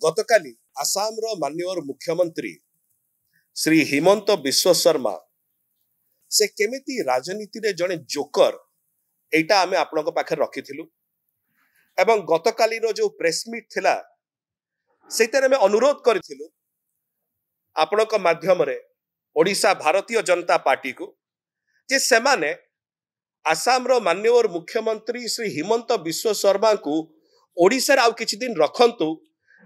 गतकाली आसाम माननीय मुख्यमंत्री श्री हिमंत विश्व शर्मा से केमिति राजनीति रे जने जोकर एटा आमे आपनक पाखे रखिथिलु एवं गतकाली जो प्रेस मीट थिला सेतरे में अनुरोध करिथिलु आपनक माध्यम रे ओडिशा भारतीय जनता पार्टी को जे सेमाने आसाम माननीय मुख्यमंत्री श्री हिमंत विश्व शर्मा को ओडिशा आउ किछि दिन रखंतु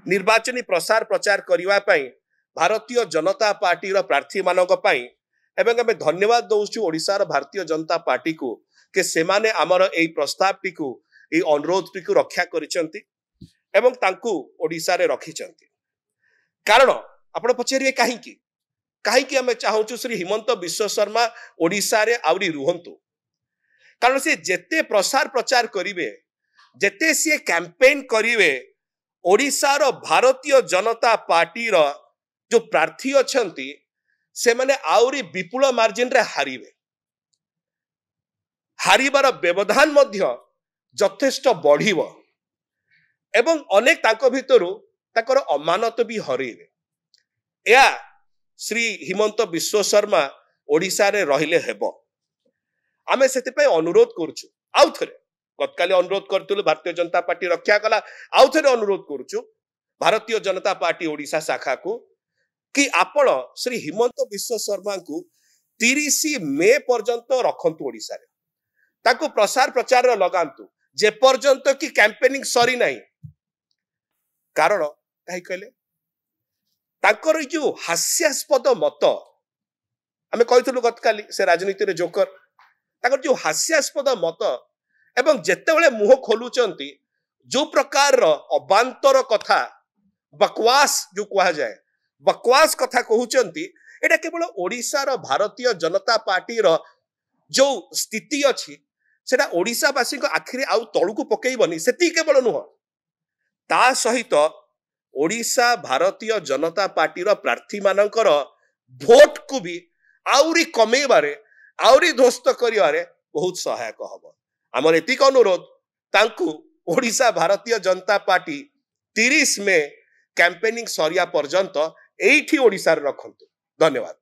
निर्वाचनी प्रसार प्रचार करिवा पई भारतीय जनता पार्टी रो प्रार्थी मानक पई एवं आमे धन्यवाद दउछु ओडिशा भारतीय जनता पार्टी को के सेमाने हमर एई प्रस्ताव टी को एई अनुरोध टी को रक्षा करिसंती एवं तांकु ओडिशा रे रखिसंती। कारण आपण पछेरिए काहे आमे चाहूछु श्री हिमंत विश्व शर्मा ओडिशा रे आउरी रुहंतु। कारण से जेते प्रसार प्रचार करिवे जेते से कैंपेन करिवे ओडिशा रो भारतीय जनता पार्टी रो जो प्रार्थी अछंती से माने आउरी विपुल मार्जिन रे हारिवे। हारिबार व्यवधान मध्य यथेष्ट बढ़िव एवं अनेक ताको भितरु ताकर अमानत भी हरेइवे। या श्री हिमंत विश्व शर्मा ओडिशा रे रहिले हेबो। आमे सेति पे अनुरोध करछु आउ थरे गतकाली अनुरोध करतुल भारतीय जनता पार्टी रक्षा कला आउ थरे अनुरोध करछु भारतीय जनता पार्टी ओडिशा शाखा को कि आपण श्री हिमंत विश्व शर्मा को 30 मे पर्यंत रखंतु ओडिशा रे ताको प्रसार प्रचार रे लगांतु जे पर्यंत कि कैंपेनिंग सरी नाही। कारण काहे कहले ताकर जो हास्यास्पद मत आमे कहितुलु गतकाली से राजनीति रे जोकर ताकर जो हास्यास्पद मत एवं जेतेबेले मुह खोलुचंती जो प्रकार अबांतर कथा बकवास जो कहा जाए बकवास कथा कहउचंती एटा केवल ओडिशा रो भारतीय जनता पार्टी रो जो स्थिति अछि सेटा ओडिशा वासी को आखिरे आउ तळुकु पकेइबनी सेती केवल नुह ता सहित ओडिशा भारतीय जनता पार्टी रो प्रार्थी मानकर भोट को भी आउरी कमेबारे आउरी ध्वस्त करिवारे बहुत सहायक हबो। हमर एतिक अनुरोध तांकु ओडिशा भारतीय जनता पार्टी 30 में कैंपेनिंग सरिया पर्यंत एठी ओडिशा रे रखंतु। धन्यवाद।